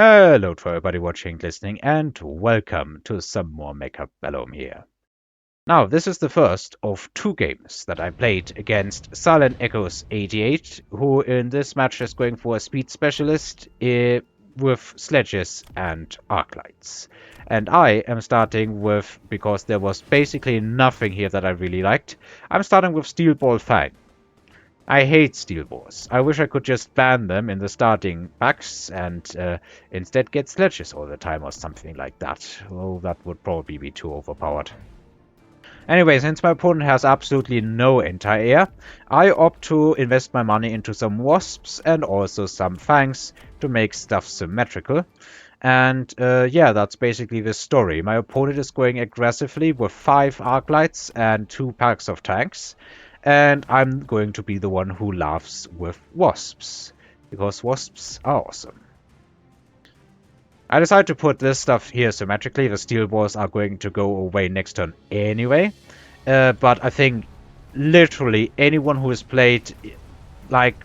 Hello to everybody watching, listening, and welcome to some more Mechabellum here. Now, this is the first of two games that I played against Silent Echoes 88, who in this match is going for a speed specialist with sledges and arc lights. And I am starting with, because there was basically nothing here that I really liked, I'm starting with Steel Ball Fang. I hate steel balls. I wish I could just ban them in the starting packs and instead get sledges all the time or something like that. Oh, that would probably be too overpowered. Anyway, since my opponent has absolutely no anti-air, I opt to invest my money into some wasps and also some fangs to make stuff symmetrical. And yeah, that's basically the story. My opponent is going aggressively with 5 arc lights and 2 packs of tanks. And I'm going to be the one who laughs with wasps, because wasps are awesome. I decided to put this stuff here symmetrically. The steel balls are going to go away next turn anyway. But I think literally anyone who has played like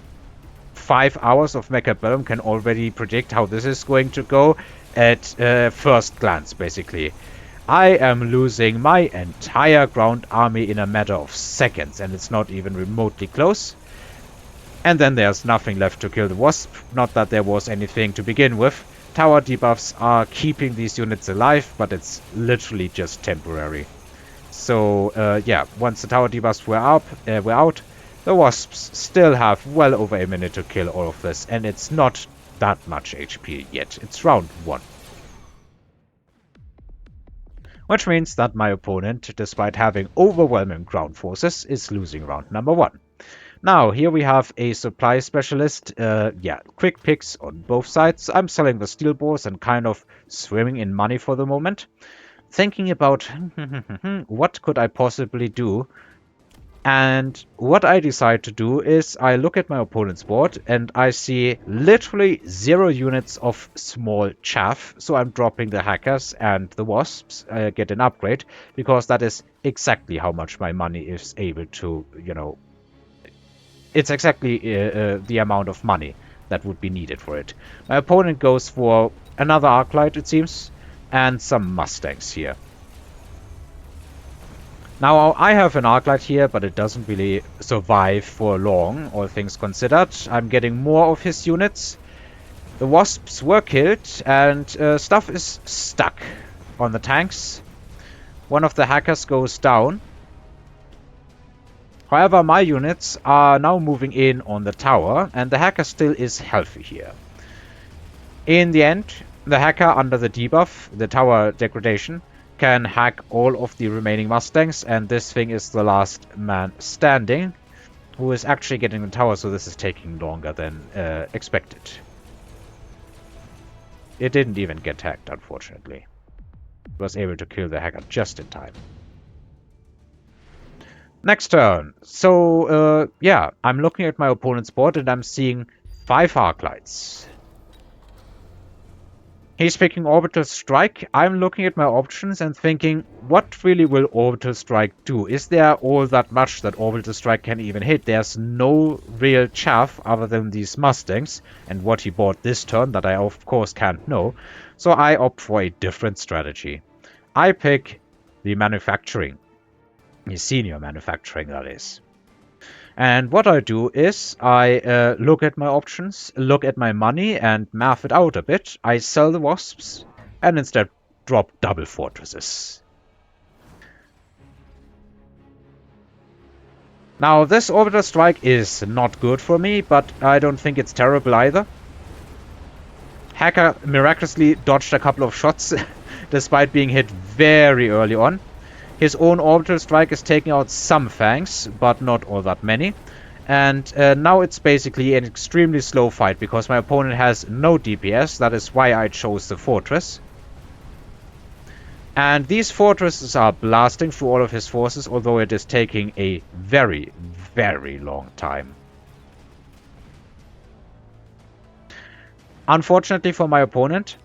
5 hours of Mechabellum can already predict how this is going to go at first glance, basically. I am losing my entire ground army in a matter of seconds, and it's not even remotely close. And then there's nothing left to kill the wasp. Not that there was anything to begin with. Tower debuffs are keeping these units alive, but it's literally just temporary. So yeah, once the tower debuffs were out, the wasps still have well over a minute to kill all of this, and it's not that much HP yet. It's round 1. Which means that my opponent, despite having overwhelming ground forces, is losing round number 1. Now, here we have a supply specialist. Yeah, quick picks on both sides. I'm selling the steel balls and kind of swimming in money for the moment. Thinking about what could I possibly do. And what I decide to do is I look at my opponent's board and I see literally 0 units of small chaff. So I'm dropping the hackers and the wasps, get an upgrade, because that is exactly how much my money is able to, it's exactly the amount of money that would be needed for it. My opponent goes for another Arclight, it seems, and some Mustangs here. Now, I have an Arclight here, but it doesn't really survive for long, all things considered. I'm getting more of his units. The wasps were killed, and stuff is stuck on the tanks. One of the hackers goes down. However, my units are now moving in on the tower, and the hacker still is healthy here. In the end, the hacker under the debuff, the tower degradation, can hack all of the remaining Mustangs, and this thing is the last man standing, who is actually getting the tower, so this is taking longer than expected. It didn't even get hacked, unfortunately. It was able to kill the hacker just in time. Next turn. So, yeah, I'm looking at my opponent's board and I'm seeing 5 Arclights. He's picking Orbital Strike. I'm looking at my options and thinking, what really will Orbital Strike do? Is there all that much that Orbital Strike can even hit? There's no real chaff other than these Mustangs and what he bought this turn that I of course can't know. So I opt for a different strategy. I pick the manufacturing. The senior manufacturing, that is. And what I do is I look at my options, look at my money, and math it out a bit. I sell the wasps and instead drop double fortresses. Now, this orbital strike is not good for me, but I don't think it's terrible either. Hacker miraculously dodged a couple of shots despite being hit very early on. His own orbital strike is taking out some fangs, but not all that many. And now it's basically an extremely slow fight, because my opponent has no DPS. That is why I chose the fortress. And these fortresses are blasting through all of his forces, although it is taking a very, very long time. Unfortunately for my opponent,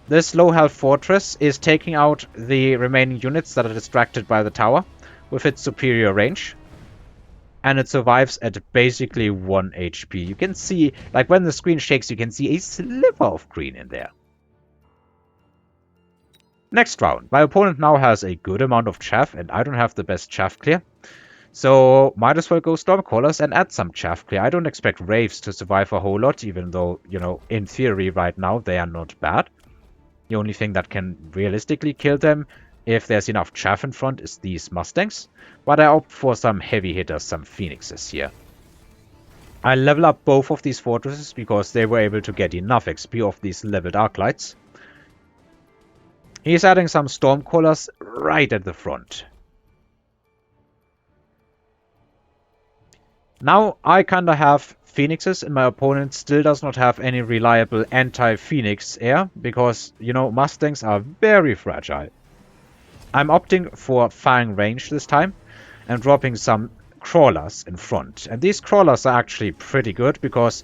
this low health fortress is taking out the remaining units that are distracted by the tower with its superior range. And it survives at basically 1 HP. You can see, like when the screen shakes, you can see a sliver of green in there. Next round. My opponent now has a good amount of chaff, and I don't have the best chaff clear. So might as well go Stormcallers and add some chaff clear. I don't expect Wraiths to survive a whole lot, even though, you know, in theory right now they are not bad. The only thing that can realistically kill them, if there's enough chaff in front, is these Mustangs. But I opt for some heavy hitters, some Phoenixes here. I level up both of these fortresses because they were able to get enough XP off these leveled Arclights. He's adding some Stormcallers right at the front. Now I kinda have Phoenixes and my opponent still does not have any reliable anti-Phoenix air because, you know, Mustangs are very fragile. I'm opting for Fang range this time and dropping some Crawlers in front. And these Crawlers are actually pretty good because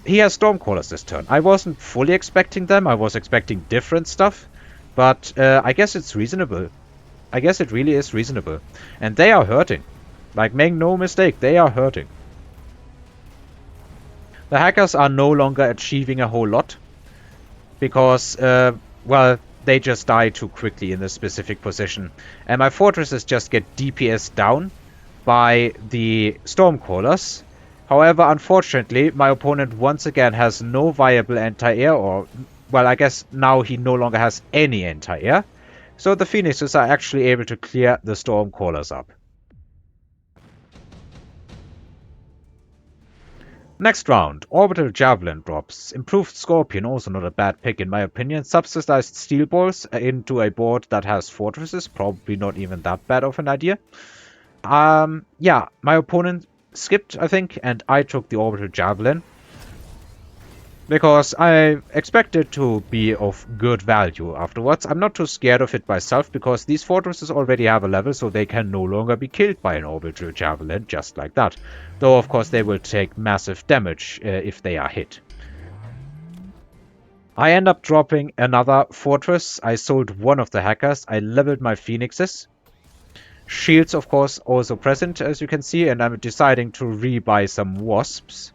he has Stormcallers this turn. I wasn't fully expecting them, I was expecting different stuff. But I guess it's reasonable. I guess it really is reasonable. And they are hurting. Like, make no mistake, they are hurting. The hackers are no longer achieving a whole lot. Because, well, they just die too quickly in this specific position. And my fortresses just get DPS down by the Stormcallers. However, unfortunately, my opponent once again has no viable anti-air, or, well, I guess now he no longer has any anti-air. So the Phoenixes are actually able to clear the Stormcallers up. Next round, Orbital Javelin drops. Improved Scorpion, also not a bad pick in my opinion. Subsidized Steel Balls into a board that has fortresses, probably not even that bad of an idea. Yeah, my opponent skipped, I think, and I took the Orbital Javelin. Because I expect it to be of good value afterwards. I'm not too scared of it myself, because these fortresses already have a level, so they can no longer be killed by an Orbital Javelin, just like that. Though, of course, they will take massive damage if they are hit. I end up dropping another fortress. I sold one of the hackers. I leveled my Phoenixes. Shields, of course, also present, as you can see, and I'm deciding to rebuy some Wasps.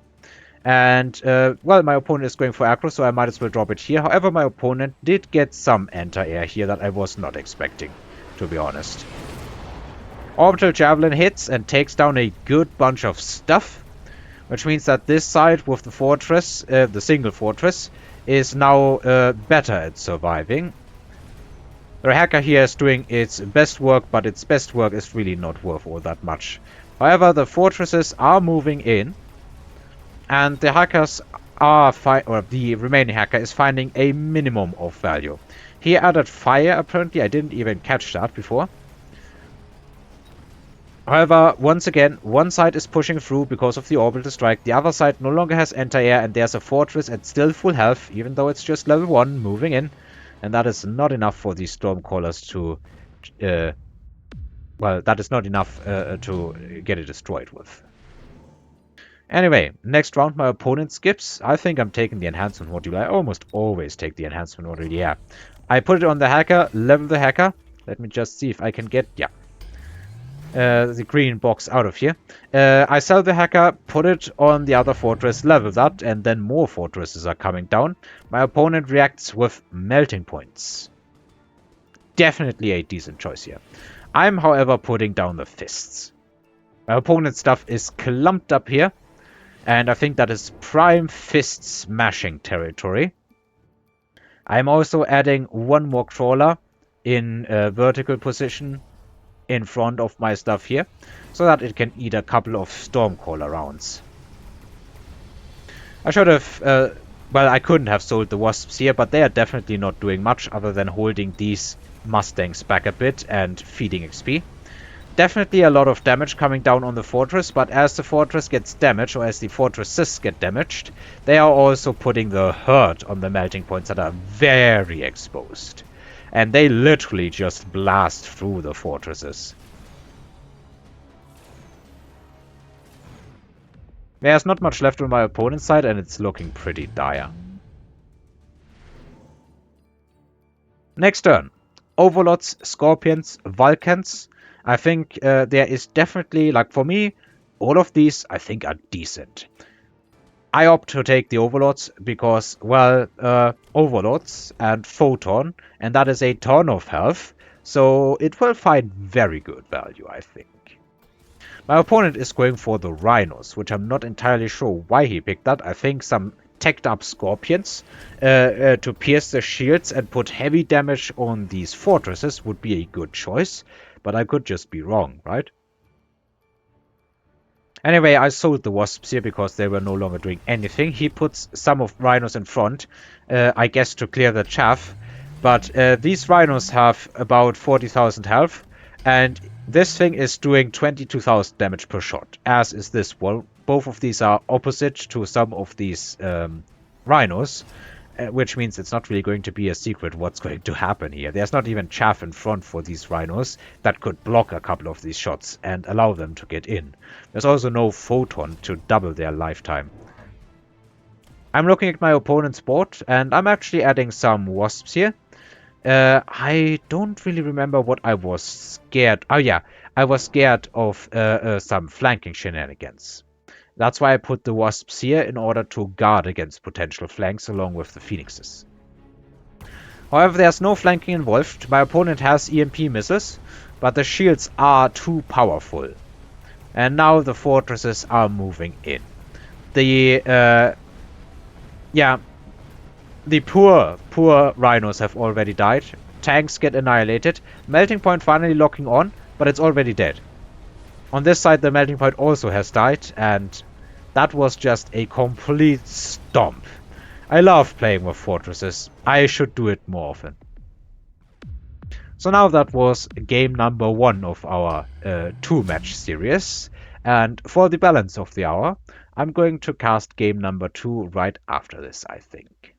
And, well, my opponent is going for aggro, so I might as well drop it here. However, my opponent did get some anti-air here that I was not expecting, to be honest. Orbital Javelin hits and takes down a good bunch of stuff, which means that this side with the fortress, the single fortress, is now better at surviving. The hacker here is doing its best work, but its best work is really not worth all that much. However, the fortresses are moving in. And the hackers are, or the remaining hacker is finding a minimum of value. He added fire, apparently. I didn't even catch that before. However, once again, one side is pushing through because of the orbital strike. The other side no longer has anti-air, and there's a fortress at still full health, even though it's just level 1 moving in. And that is not enough for these Stormcallers to... well, that is not enough to get it destroyed with. Anyway, next round my opponent skips. I think I'm taking the enhancement module. I almost always take the enhancement module, yeah. I put it on the hacker, level the hacker. Let me just see if I can get, yeah, the green box out of here. I sell the hacker, put it on the other fortress, level that, and then more fortresses are coming down. My opponent reacts with melting points. Definitely a decent choice here. I'm, however, putting down the fists. My opponent's stuff is clumped up here. And I think that is prime fist smashing territory. I'm also adding one more crawler in vertical position in front of my stuff here, so that it can eat a couple of Stormcaller rounds. I should have, well, I couldn't have sold the Wasps here, but they are definitely not doing much other than holding these Mustangs back a bit and feeding XP. Definitely a lot of damage coming down on the fortress, but as the fortress gets damaged, or as the fortresses get damaged, they are also putting the hurt on the melting points that are very exposed. And they literally just blast through the fortresses. There's not much left on my opponent's side, and it's looking pretty dire. Next turn. Overlords, Scorpions, Vulcans. I think there is definitely, like for me, all of these I think are decent. I opt to take the Overlords because, well, Overlords and Photon, and that is a ton of health, so it will find very good value, I think. My opponent is going for the Rhinos, which I'm not entirely sure why he picked that. I think some teched up Scorpions to pierce the shields and put heavy damage on these fortresses would be a good choice, but I could just be wrong, right? Anyway, I sold the Wasps here because they were no longer doing anything. He puts some of Rhinos in front, I guess to clear the chaff. But these Rhinos have about 40,000 health, and this thing is doing 22,000 damage per shot, as is this one. Both of these are opposite to some of these Rhinos, which means it's not really going to be a secret what's going to happen here. There's not even chaff in front for these Rhinos that could block a couple of these shots and allow them to get in. There's also no Photon to double their lifetime. I'm looking at my opponent's board, and I'm actually adding some Wasps here. I don't really remember what I was scared. Oh yeah, I was scared of some flanking shenanigans. That's why I put the Wasps here in order to guard against potential flanks along with the Phoenixes. However, there's no flanking involved. My opponent has EMP missiles, but the shields are too powerful. And now the fortresses are moving in. The poor Rhinos have already died. Tanks get annihilated. Melting Point finally locking on, but it's already dead. On this side, the Melting Point also has died, and that was just a complete stomp. I love playing with fortresses. I should do it more often. So now that was game number 1 of our 2-match series. And for the balance of the hour, I'm going to cast game number 2 right after this, I think.